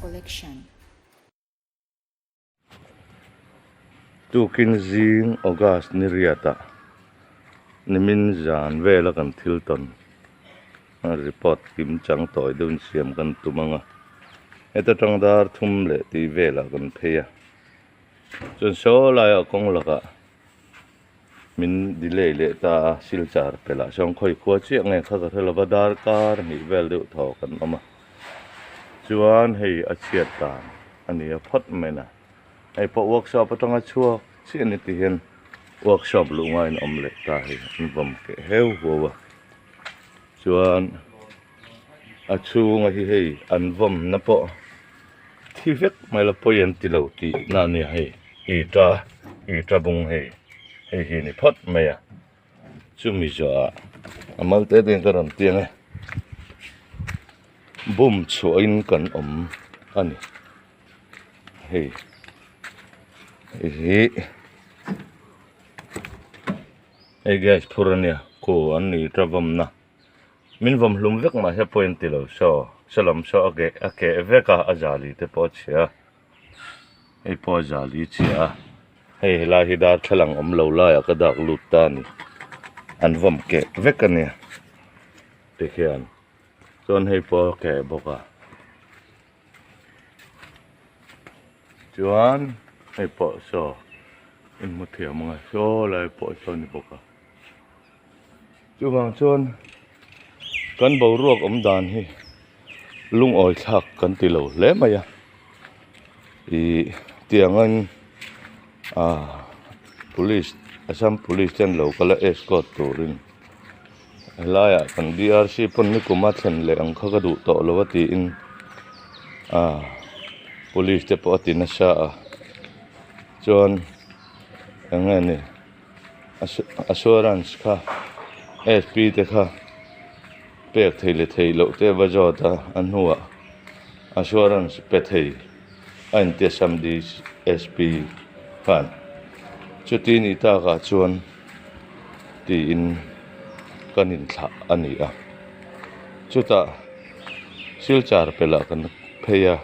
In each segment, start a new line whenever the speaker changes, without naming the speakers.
collection.
Tukin zing August niriata nimin zan vela kan Tilton report kim chang toy dun siam kan tumanga eta tangdar thum le ti vela kan pheya chon so la kong laka min delay le ta silchar pela song khoi khua chi nge kha ka thela badar kar ni vel du tho kan ama chuan hei a chiat ta ani a phot mena ai po workshop atanga chua chi ani ti hian workshop lu ngai in omle ta hi vom ke heu huwa chuan a chunga hi hei an vom na po thi vek mai la poyen ti lo ti na ni hei i ta bung hei hei hi ni phot mai a chu mi zo a amal te den karam tiang e bum chu in kan om ani hei hey guys purania ko ani travam na min vam hlum vek ma he point ti lo so salam so ake veka azali te po chia ei po azali chia hei la hi dar thalang om lo la ya ka dak lut ta ni an vam ke vekania te khian chon hei po ke boka chuan hei po so in một thiểu mga so lại po so ni boka chu wang chon kan bo ruak om dan hi lung oi thak kan ti lo le maya i tiang an police Assam police ten lo kala escort turin laya kan DRC pon ni kuma thlen le ang kha ka du to lo ti in police te po tin sa chon angani assurance kha SP te kha pek theile theilo te bajota anhuwa assurance pe thei an te samdi SP khan chuti ni ta ka chuan ti in kanin thla ani a chuta silchar pela kan pheya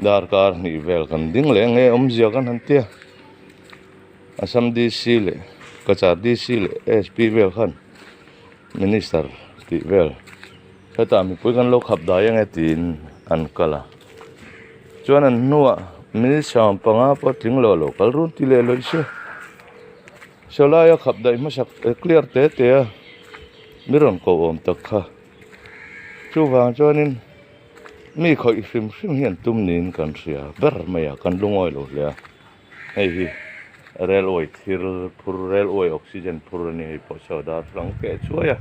darkar ni vel kan ding le nge omzia kan hantia Assam DC le Kachar DC le SP vel khan minister ti vel thata mi pui kan lo khap da yang tin an kala chuan an nuwa minister panga po ting lo kal run ti le lo se sola ya khap dai ma sak clear te miron ko om tak kha chu wang chuanin mi khoi fim hian tum nin kan ria ber maya kan lungoi lo le hei hi railway thir phur railway oxygen phur ni po so da thlang ke chuaya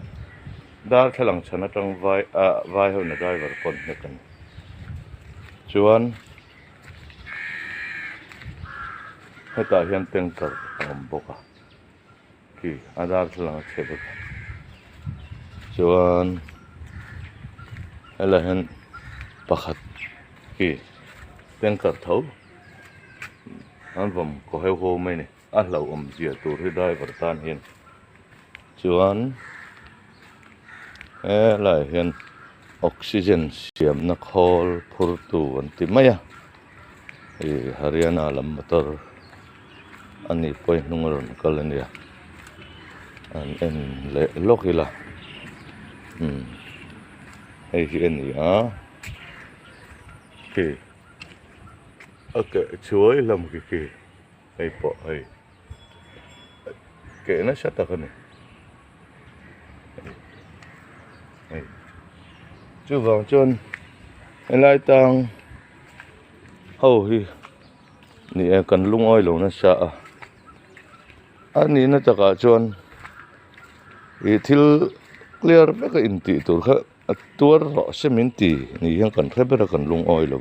dar thlang chana tang vai ho na driver kon ne kan chuan heta hian tanker om boka ki adar thlang chebot chuan ela hen pakhat ki tanker tho an vom ko heu ho mai ni a hlo om zia tur hi driver tan hian chuan lai hian oxygen siam na khol phur tu an ti maya i Haryana lam motor ani poi nungaron kalania an en le lokila hei hi ani a ki okay chuối làm cái hay bỏ hay kệ nó sát tạc này chú vào chân hay lai tang hầu hi nè cần lung oi lồng nó sợ anh nè nó tất cả chân thì thiếu clear với cái in tị tuổi khác tuổi rõ xem in tị nè hiện cần phép với cần lung oi rồi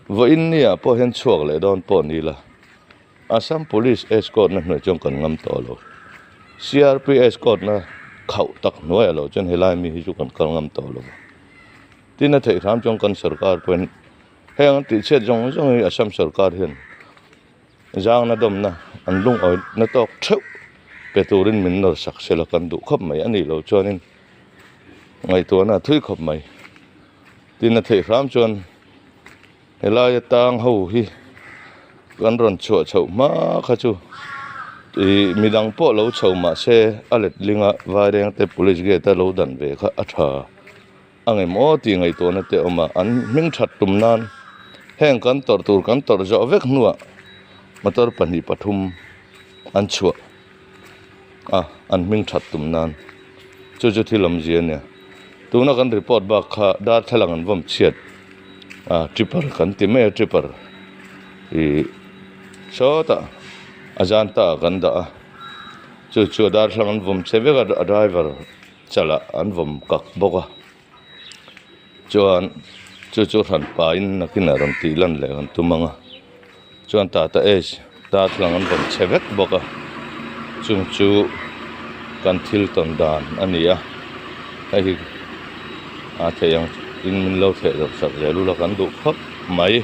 vậy nè po hen chuộc lại đón po ni là Assam police escort na noi chong kan ngam to lo CRP escort na khau tak noi lo chen helai mi hi chu kan ngam to lo tin na thei ram chong kan sarkar pen heng ti che jong Assam sarkar hian jang na dom na an lung oi na tok theu peturin min nor sak sela kan du khop mai ani lo chonin ngai to na thui khop mai tin na thei ram chon helai tang ho hi kan ron chua chho ma kha chu midang po lo chho ma se alet linga vareng te police gate lo dan ve kha atha angai mo ti ngai to na te oma an ming that tum nan heng kan tor tur kan tor jo vek nuwa motor pani pathum an chua an ming that tum nan chu thilam ji ne tuna kan report ba kha dar thalang an vom chiat tripper kan ti me tripper shota ajanta kan da chu dar thalang an vom chevega driver chala an vom kak boka chuan chu than pa in nakin ram ti lan le kan tumanga chuan ta dar thalang an vom chevek boka chu kan thil ton dan ania ai theyang in min lo the sak le lu la kan du khop mai